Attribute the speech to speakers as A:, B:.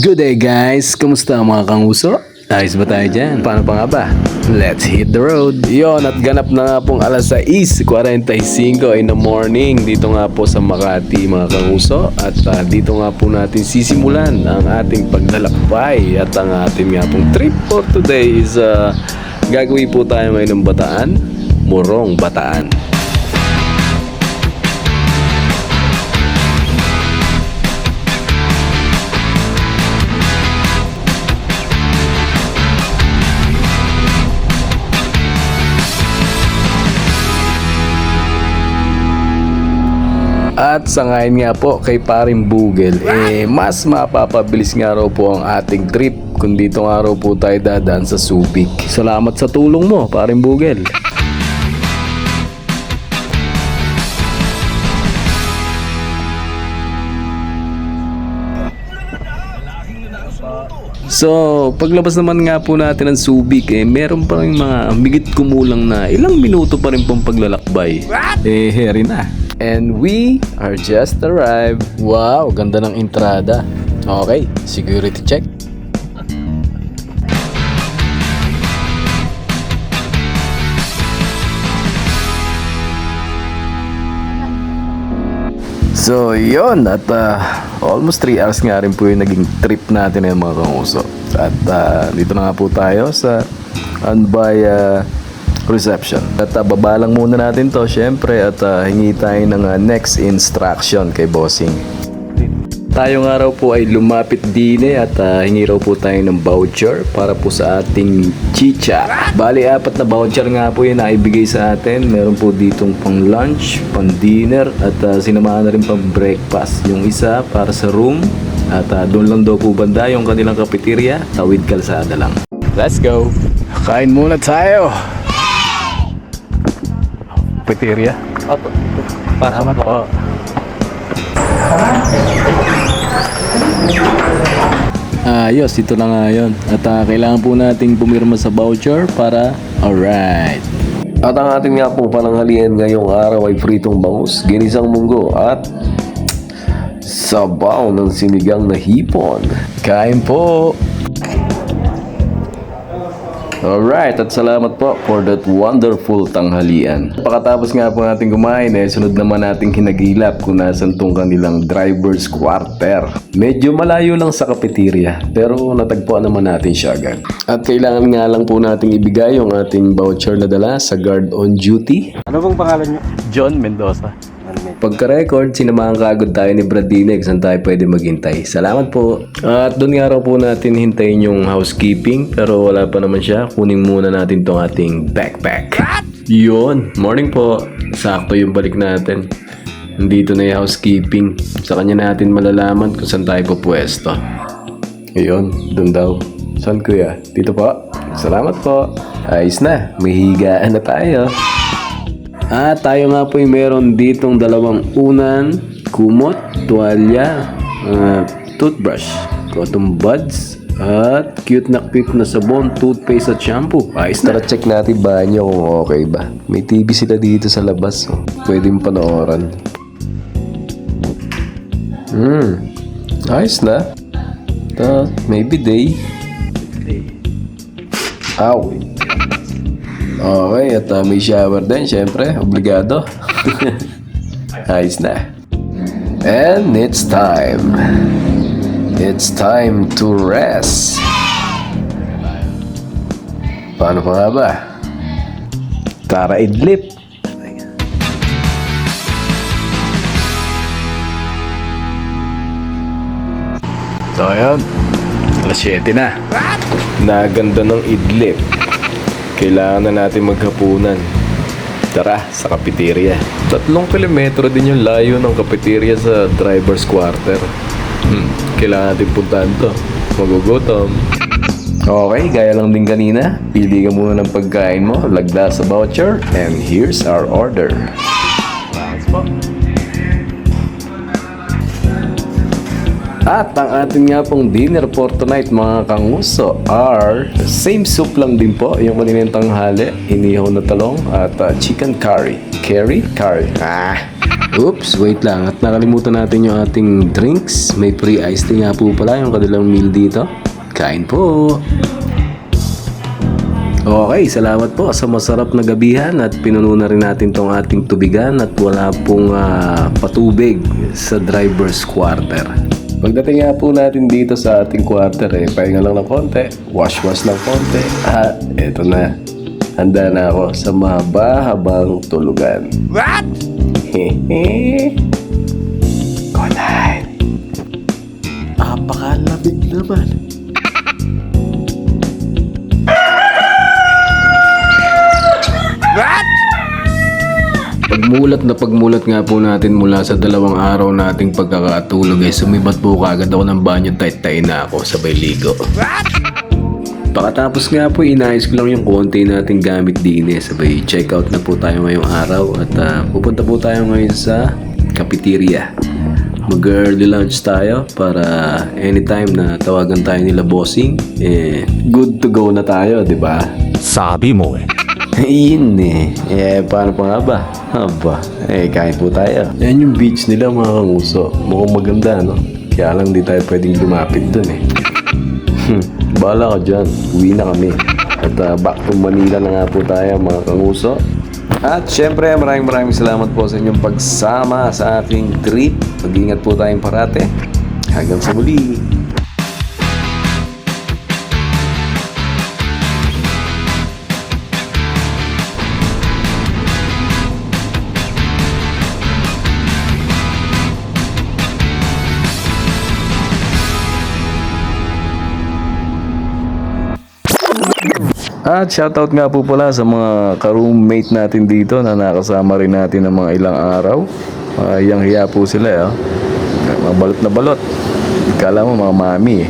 A: Good day guys! Kumusta mga kanguso? Ayos ba tayo dyan? Paano pa nga ba? Let's hit the road! Yon, at ganap na nga pong alas 6:45 in the morning dito nga po sa Makati mga kanguso. At dito nga po natin sisimulan ang ating paglalakbay. At ang ating nga pong trip for today is gagawin po tayo ngayon ng Bataan, Morong Bataan. At sa ngayon nga po kay Paring Bugel, mas mapapabilis nga raw po ang ating trip kung dito nga raw po tayo dadaan sa Subic. Salamat sa tulong mo, Paring Bugel. So, paglabas naman nga po natin ng Subic, meron pa rin mga bigit kumulang na ilang minuto pa rin pong paglalakbay. Heri na. And we are just arrived. Wow, ganda ng entrada. Okay, security check. So, yun. At almost 3 hours nga rin po yung naging trip natin ng mga kanguso. At dito na nga po tayo sa Anbay reception. At baba lang muna natin to syempre at hingi tayo ng next instruction kay Bossing. Tayo nga raw po ay lumapit din at hingi raw po tayo ng voucher para po sa ating chicha. Bali 4 na voucher nga po yun na ibigay sa atin. Meron po ditong pang lunch, pang dinner at sinamahan na rin pang breakfast. Yung isa para sa room at doon lang daw po banda yung kanilang cafeteria, tawid kalsada lang. Let's go! Kain muna tayo! Cafeteria? Opo. Para po. Ayos, ito na nga yun. At kailangan po nating pumirma sa voucher para alright. At ang ating nga po pananghalian ngayong araw ay pritong bangus, ginisang munggo at sabaw ng sinigang na hipon. Kain po! Alright, at salamat po for that wonderful tanghalian. Pagkatapos nga po natin kumain, sunod naman nating hinagilap kung nasan tong kanilang driver's quarter. Medyo malayo lang sa cafeteria, pero natagpuan naman natin siya agad. At kailangan nga lang po nating ibigay yung ating voucher na dala sa guard on duty.
B: Ano bang pangalan niyo?
A: John Mendoza. Pagka-record, sinamahan kaagad tayo ni Brad Dinex saan tayo pwede maghintay. Salamat po. At doon nga raw po natin hintayin yung housekeeping pero wala pa naman siya. Kunin muna natin tong ating backpack. Yun, morning po. Sakto yung balik natin. Nandito na yung housekeeping. Sa kanya natin malalaman kung saan tayo pupwesto. Ayun, doon daw. Saan kuya? Dito po. Salamat po. Ayos na, may higaan na tayo. At tayo nga po yung meron ditong 2 unan, kumot, tuwalya, toothbrush, cotton buds, at cute na sabon, toothpaste at shampoo. Ayos na. Tara check natin banyo kung okay ba. May TV sila dito sa labas. Pwede mo panoorin. Ayos na. Maybe day. Ow. Okay, at may shower din, syempre, obligado. Ayos na. And it's time. It's time to rest. Paano pa nga ba? Tara idlip. So, ayun. Alas 7 na. Naganda ng idlip. Kailangan na natin maghapunan. Tara, sa cafeteria. 3 kilometro din yung layo ng cafeteria sa driver's quarter. Kailangan natin puntahan to. Magugutom. Okay, gaya lang din kanina. Pili ka muna ng pagkain mo, lagda sa voucher, and here's our order. Thanks po. At ang ating nga pong dinner for tonight mga kanguso are same soup lang din po yung kaninang tanghali, inihaw na talong at chicken curry. Curry? Oops, wait lang. At nakalimutan natin yung ating drinks. May free iced tea nga po pala yung kanilang meal dito. Kain po! Okay, salamat po sa masarap na gabihan at pinuno na rin natin tong ating tubigan at wala pong patubig sa driver's quarter. Pagdating nga po natin dito sa ating quarter pahinga lang ng konti, wash-wash ng konti at eto na, handa na ako sa mahaba-habang tulugan. What? Hehe. Good night. Apakalabig naman. Pagmulat nga po natin mula sa 2 araw nating pagkakatulog sumibat po kagad ako ng banyo, tay na ako sabay ligo. Pagkatapos nga po inayos ko lang yung konti nating gamit din sabay check out na po tayo ngayong araw at pupunta po tayo ngayon sa cafeteria. Mag-early lunch tayo para anytime na tawagan tayo nila bossing good to go na tayo, di ba?
B: Sabi mo eh.
A: Yun paano pa nga ba? Aba, kain po tayo. Yan yung beach nila mga kanguso. Mukhang maganda, no? Kaya lang di tayo pwedeng lumapit dun Bahala ka dyan, uwi na kami. At back to Manila na nga po tayo mga kanguso. At syempre maraming salamat po sa inyong pagsama sa aking trip. Mag-ingat po tayong parate. Hanggang sa muli. At shoutout nga po pala sa mga ka-roommate natin dito na nakasama rin natin ng mga ilang araw. Yang hiya po sila mga balot na balot. Kala mo mga mami